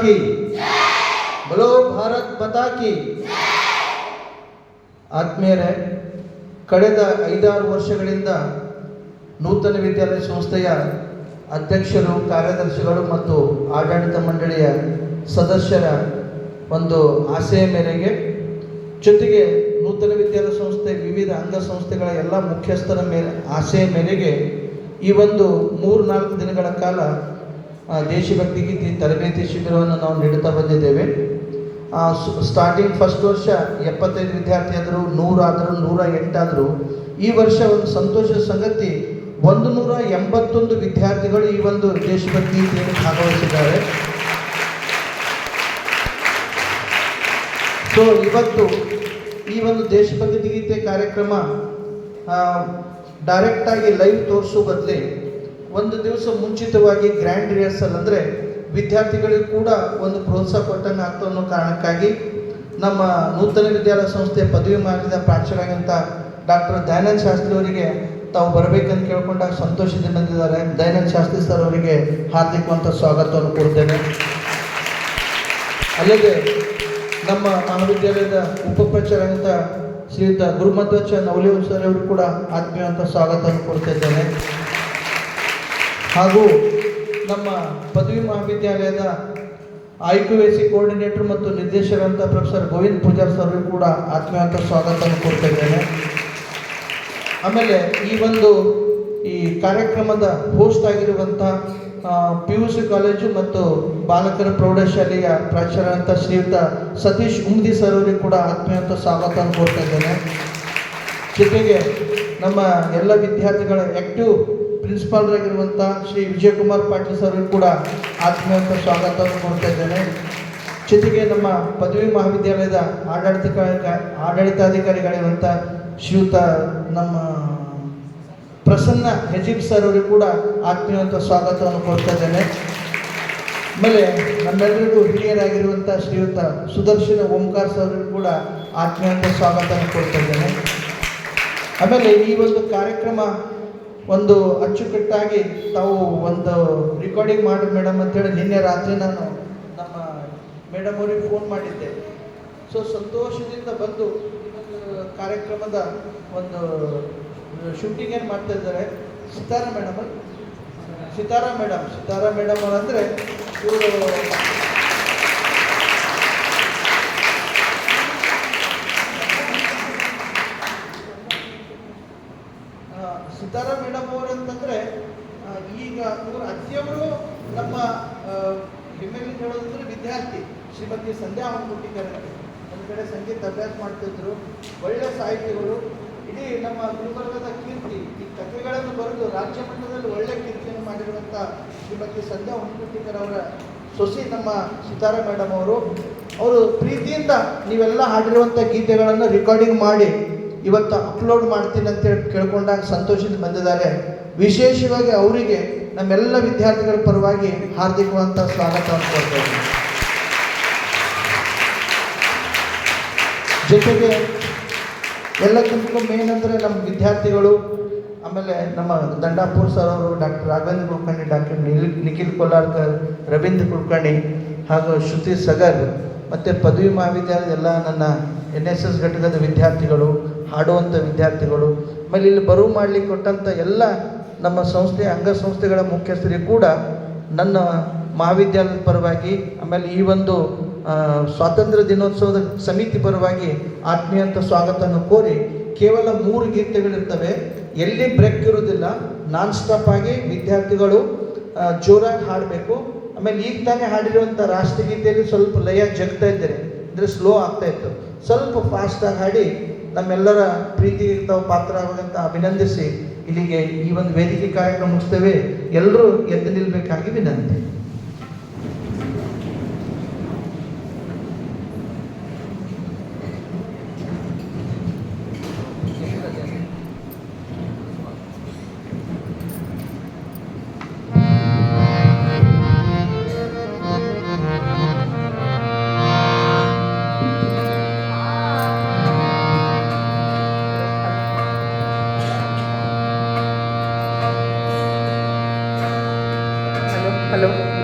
की बोलो भारत माता की ಆತ್ಮೀಯರೇ, ಕಳೆದ 5-6 ವರ್ಷಗಳಿಂದ ನೂತನ ವಿದ್ಯಾಲಯ ಸಂಸ್ಥೆಯ ಅಧ್ಯಕ್ಷರು, ಕಾರ್ಯದರ್ಶಿಗಳು ಮತ್ತು ಆಡಳಿತ ಮಂಡಳಿಯ ಸದಸ್ಯರ ಒಂದು ಆಸೆಯ ಮೇರೆಗೆ, ಜೊತೆಗೆ ನೂತನ ವಿದ್ಯಾಲಯ ಸಂಸ್ಥೆ ವಿವಿಧ ಅಂಗಸಂಸ್ಥೆಗಳ ಎಲ್ಲ ಮುಖ್ಯಸ್ಥರ ಆಸೆಯ ಮೇರೆಗೆ ಈ ಒಂದು 3-4 ದಿನಗಳ ಕಾಲ ದೇಶಭಕ್ತಿ ಗೀತೆ ತರಬೇತಿ ಶಿಬಿರವನ್ನು ನಾವು ನೀಡುತ್ತಾ ಬಂದಿದ್ದೇವೆ. ಸ್ಟಾರ್ಟಿಂಗ್ ಫಸ್ಟ್ ವರ್ಷ 75 ವಿದ್ಯಾರ್ಥಿ ಆದರು, 100 ಆದರು, 108 ಆದರು. ಈ ವರ್ಷ ಒಂದು ಸಂತೋಷದ ಸಂಗತಿ, 181 ವಿದ್ಯಾರ್ಥಿಗಳು ಈ ಒಂದು ದೇಶಭಕ್ತಿ ಗೀತೆಯಲ್ಲಿ ಭಾಗವಹಿಸಿದ್ದಾರೆ. ಸೊ ಇವತ್ತು ಈ ಒಂದು ದೇಶಭಕ್ತಿ ಗೀತೆ ಕಾರ್ಯಕ್ರಮ ಡೈರೆಕ್ಟಾಗಿ ಲೈವ್ ತೋರಿಸೋ ಬದಲೇ ಒಂದು ದಿವಸ ಮುಂಚಿತವಾಗಿ ಗ್ರ್ಯಾಂಡ್ ರಿಹರ್ಸಲ್ ಅಂದರೆ ವಿದ್ಯಾರ್ಥಿಗಳಿಗೂ ಕೂಡ ಒಂದು ಪ್ರೋತ್ಸಾಹ ಕೊಟ್ಟಂಗೆ ಆಗ್ತಾ ಅನ್ನೋ ಕಾರಣಕ್ಕಾಗಿ ನಮ್ಮ ನೂತನ ವಿದ್ಯಾಲಯ ಸಂಸ್ಥೆ ಪದವಿ ಮಾಡಿದ ಪ್ರಾಚಾರ್ಯರಾದಂಥ ಡಾಕ್ಟರ್ ದಯಾನಂದ ಶಾಸ್ತ್ರಿ ಅವರಿಗೆ ತಾವು ಬರಬೇಕಂತ ಕೇಳ್ಕೊಂಡಾಗ ಸಂತೋಷದಿಂದ ಬಂದಿದ್ದಾರೆ. ದಯಾನಂದ ಶಾಸ್ತ್ರಿ ಸರ್ ಅವರಿಗೆ ಹಾರ್ದಿಕವಂತ ಸ್ವಾಗತವನ್ನು ಕೊಡ್ತೇನೆ. ಅಲ್ಲದೆ ನಮ್ಮ ಮಹಾವಿದ್ಯಾಲಯದ ಉಪಪ್ರಾಚಾರ್ಯರಾದಂಥ ಶ್ರೀಯುತ ಗುರುಮಧ್ವಚ ನವಲಿ ಸರ್ ಅವರು ಕೂಡ ಆತ್ಮೀಯವಂತ ಸ್ವಾಗತವನ್ನು ಕೊಡ್ತಿದ್ದೇನೆ. ಹಾಗೂ ನಮ್ಮ ಪದವಿ ಮಹಾವಿದ್ಯಾಲಯದ IQAC ಕೋಆರ್ಡಿನೇಟರ್ ಮತ್ತು ನಿರ್ದೇಶಕರಂತ ಪ್ರೊಫೆಸರ್ ಗೋವಿಂದ್ ಪೂಜಾರ್ ಸರ್ ಕೂಡ ಆತ್ಮೀಯವಂತ ಸ್ವಾಗತವನ್ನು ಕೊಡ್ತಿದ್ದೇನೆ. ಆಮೇಲೆ ಈ ಕಾರ್ಯಕ್ರಮದ ಹೋಸ್ಟ್ ಆಗಿರುವಂಥ PUC ಕಾಲೇಜು ಮತ್ತು ಬಾಲಕರ ಪ್ರೌಢಶಾಲೆಯ ಪ್ರಾಚಾರ್ಯರಂತ ಶ್ರೀಯುತ ಸತೀಶ್ ಉಮ್ದಿ ಸರ್ ಅವರಿಗೆ ಕೂಡ ಆತ್ಮೀಯವಂತ ಸ್ವಾಗತವನ್ನು ಕೊಡ್ತಿದ್ದೇನೆ. ಜೊತೆಗೆ ನಮ್ಮ ಎಲ್ಲ ವಿದ್ಯಾರ್ಥಿಗಳ ಆ್ಯಕ್ಟಿವ್ ಪ್ರಿನ್ಸಿಪಾಲ್ರಾಗಿರುವಂಥ ಶ್ರೀ ವಿಜಯಕುಮಾರ್ ಪಾಟೀಲ್ ಸರ್ ಕೂಡ ಆತ್ಮೀಯವಂತ ಸ್ವಾಗತವನ್ನು ಕೊಡ್ತಾ ಇದ್ದೇನೆ. ಜೊತೆಗೆ ನಮ್ಮ ಪದವಿ ಮಹಾವಿದ್ಯಾಲಯದ ಆಡಳಿತಾಧಿಕಾರಿಗಳಿರುವಂಥ ಶ್ರೀಯುತ ನಮ್ಮ ಪ್ರಸನ್ನ ಹೆಜಿಬ್ ಸರ್ ಅವರಿಗೂ ಕೂಡ ಆತ್ಮೀಯವಂತ ಸ್ವಾಗತವನ್ನು ಕೊಡ್ತಾ ಇದ್ದೇನೆ. ಆಮೇಲೆ ನಮ್ಮೆಲ್ಲರಿಗೂ ಹಿರಿಯರಾಗಿರುವಂಥ ಶ್ರೀಯುತ ಸುದರ್ಶನ ಓಂಕಾರ್ ಸರ್ ಕೂಡ ಆತ್ಮೀಯವಂತ ಸ್ವಾಗತವನ್ನು ಕೊಡ್ತಾ ಇದ್ದೇನೆ. ಆಮೇಲೆ ಈ ಒಂದು ಕಾರ್ಯಕ್ರಮ ಒಂದು ಅಚ್ಚುಕಟ್ಟಾಗಿ ತಾವು ಒಂದು ರೆಕಾರ್ಡಿಂಗ್ ಮಾಡಿ ಮೇಡಮ್ ಅಂತೇಳಿ ನಿನ್ನೆ ರಾತ್ರಿ ನಾನು ನಮ್ಮ ಮೇಡಮ್ ಅವರಿಗೆ ಫೋನ್ ಮಾಡಿದ್ದೆ. ಸೊ ಸಂತೋಷದಿಂದ ಬಂದು ಕಾರ್ಯಕ್ರಮದ ಒಂದು ಶೂಟಿಂಗ್ ಏನು ಮಾಡ್ತಾ ಇದ್ದಾರೆ ಸಿತಾರಾ ಮೇಡಮ್ ಅಂದರೆ ಇವರು ಸಿತಾರಾ ಮೇಡಮ್ ಅವರು ಅಂತಂದರೆ ಈಗ ಇವರು ಅಜ್ಜಿಯವರು ನಮ್ಮ ಹೆಮ್ಮೆಗೆ ಹೇಳೋದಂದ್ರೆ ವಿದ್ಯಾರ್ಥಿ ಶ್ರೀಮತಿ ಸಂಧ್ಯಾ ಹೊಂಗುಟ್ಟಿಕರ್ ಒಂದು ಕಡೆ ಸಂಗೀತ ಅಭ್ಯಾಸ ಮಾಡ್ತಿದ್ರು. ಒಳ್ಳೆಯ ಸಾಹಿತಿಗಳು, ಇಡೀ ನಮ್ಮ ಗುಲ್ಬರ್ಗದ ಕೀರ್ತಿ, ಈ ಕಥೆಗಳನ್ನು ಬರೆದು ರಾಜ್ಯ ಮಟ್ಟದಲ್ಲಿ ಒಳ್ಳೆಯ ಕೀರ್ತಿಯನ್ನು ಮಾಡಿರುವಂಥ ಶ್ರೀಮತಿ ಸಂಧ್ಯಾ ಹೊಂಗುಟ್ಟಿಕರ್ ಅವರ ಸೊಸಿ ನಮ್ಮ ಸಿತಾರಾ ಮೇಡಮ್ ಅವರು ಪ್ರೀತಿಯಿಂದ ನೀವೆಲ್ಲ ಹಾಡಿರುವಂಥ ಗೀತೆಗಳನ್ನು ರೆಕಾರ್ಡಿಂಗ್ ಮಾಡಿ ಇವತ್ತು ಅಪ್ಲೋಡ್ ಮಾಡ್ತೀನಿ ಅಂತೇಳಿ ಕೇಳ್ಕೊಂಡಾಗ ಸಂತೋಷದಿಂದ ಬಂದಿದ್ದಾರೆ. ವಿಶೇಷವಾಗಿ ಅವರಿಗೆ ನಮ್ಮೆಲ್ಲ ವಿದ್ಯಾರ್ಥಿಗಳ ಪರವಾಗಿ ಹಾರ್ದಿಕವಂತ ಸ್ವಾಗತವನ್ನು ಕೊಡ್ತೇವೆ. ಜೊತೆಗೆ ಎಲ್ಲಕ್ಕಿಂತ ಮೇನ್ ಅಂದರೆ ನಮ್ಮ ವಿದ್ಯಾರ್ಥಿಗಳು, ಆಮೇಲೆ ನಮ್ಮ ದಂಡಾಪುರ್ ಸರ್ ಅವರು, ಡಾಕ್ಟರ್ ರಾಘವೇಂದ್ರ ಕುಲಕರ್ಣಿ, ಡಾಕ್ಟರ್ ನಿಖಿಲ್ ಕೋಲಾರ್ಕರ್, ರವೀಂದ್ರ ಕುಲಕರ್ಣಿ ಹಾಗೂ ಶ್ರುತಿ ಸಗರ್ ಮತ್ತು ಪದವಿ ಮಹಾವಿದ್ಯಾಲಯದ ಎಲ್ಲ ನನ್ನ NSS ಘಟಕದ ವಿದ್ಯಾರ್ಥಿಗಳು, ಹಾಡುವಂಥ ವಿದ್ಯಾರ್ಥಿಗಳು, ಆಮೇಲೆ ಇಲ್ಲಿ ಬರುವ ಮಾಡಲಿಕ್ಕೆ ಕೊಟ್ಟಂಥ ಎಲ್ಲ ನಮ್ಮ ಸಂಸ್ಥೆಯ ಅಂಗಸಂಸ್ಥೆಗಳ ಮುಖ್ಯಸ್ಥರಿಗೆ ಕೂಡ ನನ್ನ ಮಹಾವಿದ್ಯಾಲಯದ ಪರವಾಗಿ, ಆಮೇಲೆ ಈ ಒಂದು ಸ್ವಾತಂತ್ರ್ಯ ದಿನೋತ್ಸವದ ಸಮಿತಿ ಪರವಾಗಿ ಆತ್ಮೀಯಂತ ಸ್ವಾಗತವನ್ನು ಕೋರಿ, ಕೇವಲ 3 ಗೀತೆಗಳಿರ್ತವೆ, ಎಲ್ಲಿ ಬ್ರೇಕ್ ಇರೋದಿಲ್ಲ, ನಾನ್ ಸ್ಟಾಪ್ ಆಗಿ ವಿದ್ಯಾರ್ಥಿಗಳು ಜೋರಾಗಿ ಹಾಡಬೇಕು. ಆಮೇಲೆ ಈಗ ತಾನೇ ಹಾಡಿರುವಂಥ ರಾಷ್ಟ್ರಗೀತೆಯಲ್ಲಿ ಸ್ವಲ್ಪ ಲಯ ಜಗ್ತಾ ಇದ್ದಾರೆ, ಅಂದರೆ ಸ್ಲೋ ಆಗ್ತಾ ಇತ್ತು. ಸ್ವಲ್ಪ ಫಾಸ್ಟಾಗಿ ಹಾಡಿ ನಮ್ಮೆಲ್ಲರ ಪ್ರೀತಿಗೆ ತಾವು ಪಾತ್ರ ಆಗುವಂತ ಅಭಿನಂದಿಸಿ ಇಲ್ಲಿಗೆ ಈ ಒಂದು ವೇದಿಕೆ ಕಾರ್ಯಕ್ರಮ ಮುಗಿಸ್ತೇವೆ. ಎಲ್ಲರೂ ಎದ್ದು ನಿಲ್ಲಬೇಕಾಗಿ ವಿನಂತಿ. Hello.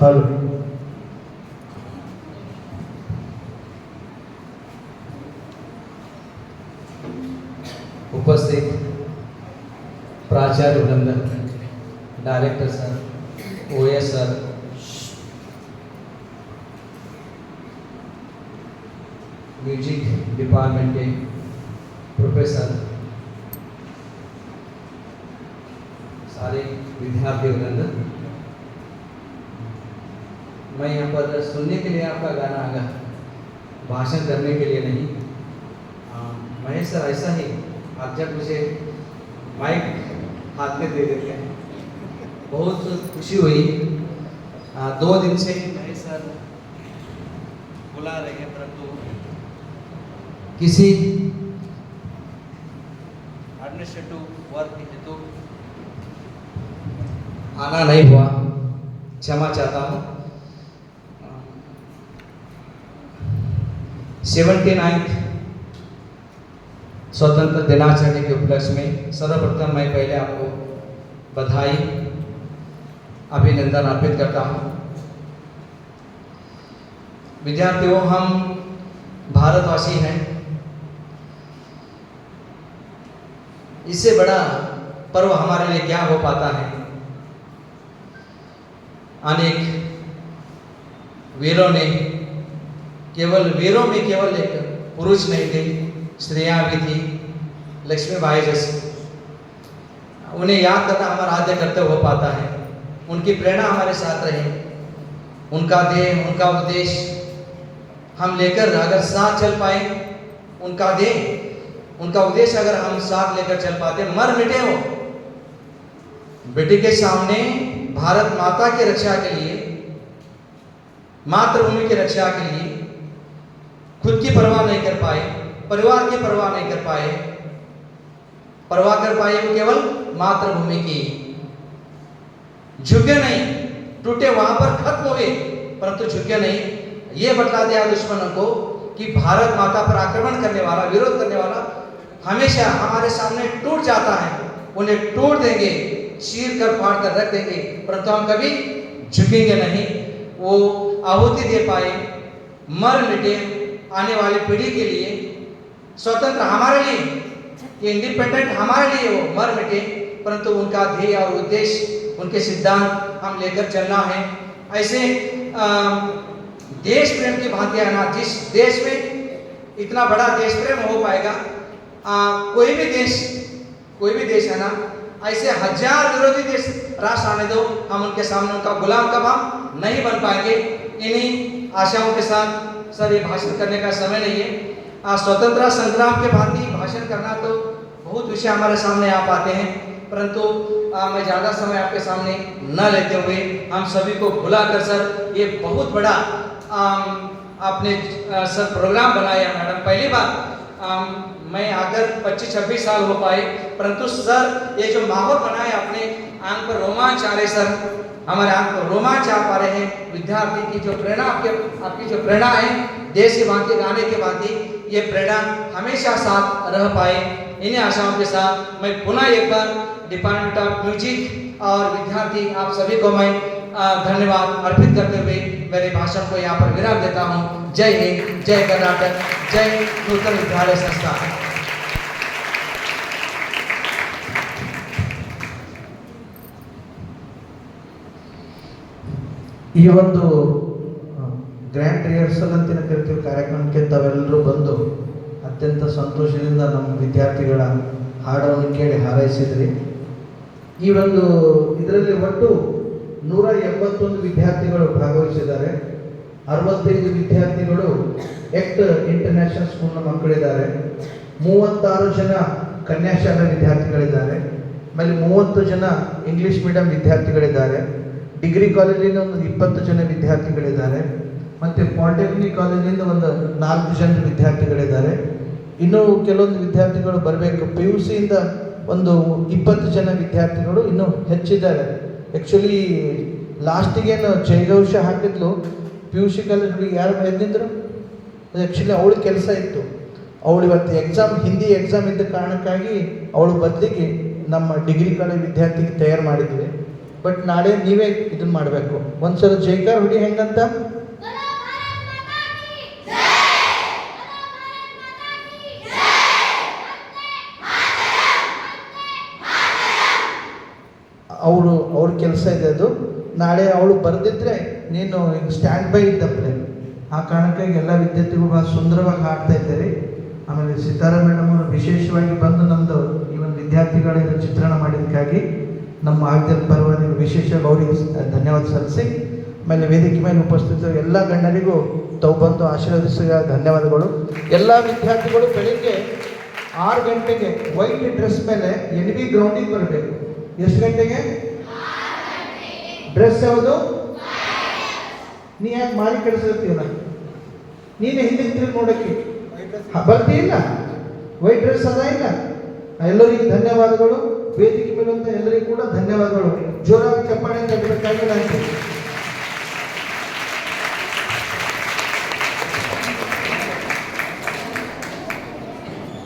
हेलो। उपस्थित प्राचार्य वृंद, director sir, OS sir, music department के प्रोफेसर, सारे विद्यार्थी वृंद, मैं यहाँ पर सुनने के लिए आपका गाना आगा, भाषण करने के लिए नहीं। महेश सर ऐसा ही आप जब मुझे माइक हाथ में दे देते हैं बहुत खुशी हुई। 2 दिन से महेश सर बुला रहे हैं परंतु किसी एडमिनिस्ट्रेटिव वर्क हेतु आना नहीं हुआ, क्षमा चाहता हूँ। 79th स्वतंत्र दिनाचरण के उपलक्ष्य में सर्वप्रथम मैं पहले आपको बधाई अभिनंदन अर्पित करता हूँ। विद्यार्थियों, हम भारतवासी हैं, इससे बड़ा पर्व हमारे लिए क्या हो पाता है। अनेक वीरों ने वीरों में केवल एक पुरुष नहीं थे, स्त्रियां भी थी, लक्ष्मीबाई जैसी। उन्हें याद करना हमारा आद्य कर्तव्य हो पाता है। उनकी प्रेरणा हमारे साथ रहे, उनका देह, उनका उपदेश हम लेकर अगर साथ चल पाए, उनका देह, उनका उपदेश अगर हम साथ लेकर चल पाते, मर मिटे हो बेटी के सामने भारत माता की रक्षा के लिए, मातृभूमि की रक्षा के लिए खुद की परवाह नहीं कर पाए, परिवार की परवाह नहीं कर पाए, परवाह कर पाए वो केवल मातृभूमि की। झुके नहीं, टूटे वहां पर खत्म हुए, परंतु झुके नहीं। ये बतला दिया दुश्मनों को कि भारत माता पर आक्रमण करने वाला, विरोध करने वाला हमेशा हमारे सामने टूट जाता है। उन्हें तोड़ देंगे, चीर कर फाड़ कर रख देंगे, परंतु हम कभी झुकेंगे नहीं। वो आहुति दे पाए, मर मिटे, आने वाली पीढ़ी के लिए, स्वतंत्र हमारे लिए, ये इंडिपेंडेंट हमारे लिए वो मर मिटे, परंतु उनका ध्येय और उद्देश्य, उनके सिद्धांत हम लेकर चलना है। ऐसे देश प्रेम की भांति आना, जिस देश में इतना बड़ा देश प्रेम हो पाएगा, कोई भी देश है ना, ऐसे 1000 विरोधी देश राष्ट्र आने दो, हम उनके सामने उनका गुलाम कब हम नहीं बन पाएंगे। इन्हीं आशाओं के साथ सर, ये भाषण करने का समय नहीं है। स्वतंत्रता संग्राम के भांति भाषण करना तो बहुत विषय हमारे सामने आ पाते हैं, परंतु मैं ज़्यादा समय आपके सामने न लेते हुए हम सभी को बुलाकर सर, ये बहुत बड़ा आपने सर प्रोग्राम बनाया मैडम। पहली बार मैं अगर 25-26 साल हो पाए, परंतु सर ये जो माहौल बनाया आपने, आंख पर रोमांच आ रहे सर, हमारे आंख पर रोमांच आ पा रहे हैं। विद्यार्थी की जो प्रेरणा, आपकी जो प्रेरणा है, देश की भांति गाने के भांति, ये प्रेरणा हमेशा साथ रह पाए। इन्हीं आशाओं के साथ मैं पुनः एक बार डिपार्टमेंट ऑफ म्यूजिक और विद्यार्थी आप सभी को मैं धन्यवाद अर्पित करते हुए मेरे भाषण को यहाँ पर विराम देता हूँ। जय हिंद, जय कर्नाटक, जय नूतन विद्यालय संस्था। ಈ ಒಂದು ಗ್ರ್ಯಾಂಡ್ ರಿಹರ್ಸಲ್ ಅಂತ ಕರಿತೀವಿ ಕಾರ್ಯಕ್ರಮಕ್ಕೆ ತಾವೆಲ್ಲರೂ ಬಂದು ಅತ್ಯಂತ ಸಂತೋಷದಿಂದ ನಮ್ಮ ವಿದ್ಯಾರ್ಥಿಗಳ ಹಾಡನ್ನು ಕೇಳಿ ಹಾರೈಸಿದ್ರಿ. ಈ ಒಂದು ಇದರಲ್ಲಿ ಒಟ್ಟು 181 ವಿದ್ಯಾರ್ಥಿಗಳು ಭಾಗವಹಿಸಿದ್ದಾರೆ. 65 ವಿದ್ಯಾರ್ಥಿಗಳು ಎಕ್ಟ್ ಇಂಟರ್ನ್ಯಾಷನಲ್ ಸ್ಕೂಲ್ನ ಮಕ್ಕಳಿದ್ದಾರೆ. 36 ಜನ ಕನ್ಯಾಶಾಲಾ ವಿದ್ಯಾರ್ಥಿಗಳಿದ್ದಾರೆ. ಆಮೇಲೆ 30 ಜನ ಇಂಗ್ಲಿಷ್ ಮೀಡಿಯಂ ವಿದ್ಯಾರ್ಥಿಗಳಿದ್ದಾರೆ. ಡಿಗ್ರಿ ಕಾಲೇಜಿಂದ ಒಂದು 20 ಜನ ವಿದ್ಯಾರ್ಥಿಗಳಿದ್ದಾರೆ. ಮತ್ತು ಪಾಲಿಟೆಕ್ನಿಕ್ ಕಾಲೇಜಿಂದ ಒಂದು 4 ಜನ ವಿದ್ಯಾರ್ಥಿಗಳಿದ್ದಾರೆ. ಇನ್ನೂ ಕೆಲವೊಂದು ವಿದ್ಯಾರ್ಥಿಗಳು ಬರಬೇಕು. PUCಯಿಂದ ಒಂದು 20 ಜನ ವಿದ್ಯಾರ್ಥಿಗಳು ಇನ್ನೂ ಹೆಚ್ಚಿದ್ದಾರೆ. ಆ್ಯಕ್ಚುಲಿ ಲಾಸ್ಟಿಗೇನು ಜಯಘೋಷ ಹಾಕಿದ್ಲು ಪಿ ಯು ಸಿ ಕಾಲೇಜ್ ಹುಡುಗಿ ಯಾರು ಎದ್ದಿದ್ರು. ಆ್ಯಕ್ಚುಲಿ ಅವಳ ಕೆಲಸ ಇತ್ತು. ಅವಳು ಇವತ್ತು ಎಕ್ಸಾಮ್ ಹಿಂದಿ ಎಕ್ಸಾಮ್ ಇದ್ದ ಕಾರಣಕ್ಕಾಗಿ ಅವಳು ಬದಲಿಗೆ ನಮ್ಮ ಡಿಗ್ರಿ ಕಾಲೇಜ್ ವಿದ್ಯಾರ್ಥಿಗೆ ತಯಾರು ಮಾಡಿದ್ವಿ. ಬಟ್ ನಾಳೆ ನೀವೇ ಇದನ್ನು ಮಾಡಬೇಕು. ಒಂದ್ಸಲ ಜೈಕಾರ ಹುಡಿ ಹೆಂಗಂತ ಅವ್ರ ಕೆಲಸ ಇದೆ ಅದು. ನಾಳೆ ಅವಳು ಬರೆದಿದ್ರೆ ನೀನು ಸ್ಟ್ಯಾಂಡ್ ಬೈ ಇದ್ದಪ್ಪಲೆ. ಆ ಕಾರಣಕ್ಕಾಗಿ ಎಲ್ಲ ವಿದ್ಯಾರ್ಥಿಗಳು ಭಾಳ ಸುಂದರವಾಗಿ ಹಾಡ್ತಾ ಇದ್ದಾರೆ. ಆಮೇಲೆ ಸಿತಾರಾ ಮೇಡಮ್ ಅವರು ವಿಶೇಷವಾಗಿ ಬಂದು ನಮ್ಮದು ಈ ಒಂದು ವಿದ್ಯಾರ್ಥಿಗಳ ಚಿತ್ರಣ ಮಾಡಿದ್ದಕ್ಕಾಗಿ ನಮ್ಮ ಆದ್ಯದ ಪರವಾಗಿ ವಿಶೇಷ ಅವರಿಗೆ ಧನ್ಯವಾದ ಸಲ್ಲಿಸಿ, ಆಮೇಲೆ ವೇದಿಕೆ ಮೇಲೆ ಉಪಸ್ಥಿತ ಎಲ್ಲ ಗಣ್ಯರಿಗೂ ತಾವು ಬಂದು ಆಶೀರ್ವದಿಸಿದ ಧನ್ಯವಾದಗಳು. ಎಲ್ಲ ವಿದ್ಯಾರ್ಥಿಗಳು ಬೆಳಿಗ್ಗೆ 6 ಗಂಟೆಗೆ ವೈಟ್ ಡ್ರೆಸ್ ಮೇಲೆ NB ಗ್ರೌಂಡಿಗೆ ಬರಬೇಕು. ಎಷ್ಟು ಗಂಟೆಗೆ? ಡ್ರೆಸ್ ಯಾವುದು? ನೀ ಯಾಕೆ ಮಾರಿ ಕೆಡಿಸಿರ್ತೀವಲ್ಲ, ನೀನೇ ಹಿಂದೆ ತಿರುಗಿ ನೋಡಕ್ಕೆ ಬರ್ತೀಯಿಲ್ಲ. ವೈಟ್ ಡ್ರೆಸ್ ಅದ ಇಲ್ಲ. ಎಲ್ಲರಿಗೂ ಧನ್ಯವಾದಗಳು. ವೇದಿಕೆ ಮೇಲಂತ ಎಲ್ಲರಿಗೂ ಕೂಡ ಧನ್ಯವಾದಗಳು. ಜೋರಾಗಿ ಚಪ್ಪಾಳೆ ತಟ್ಟಬೇಕಾಗಿ ನಾನು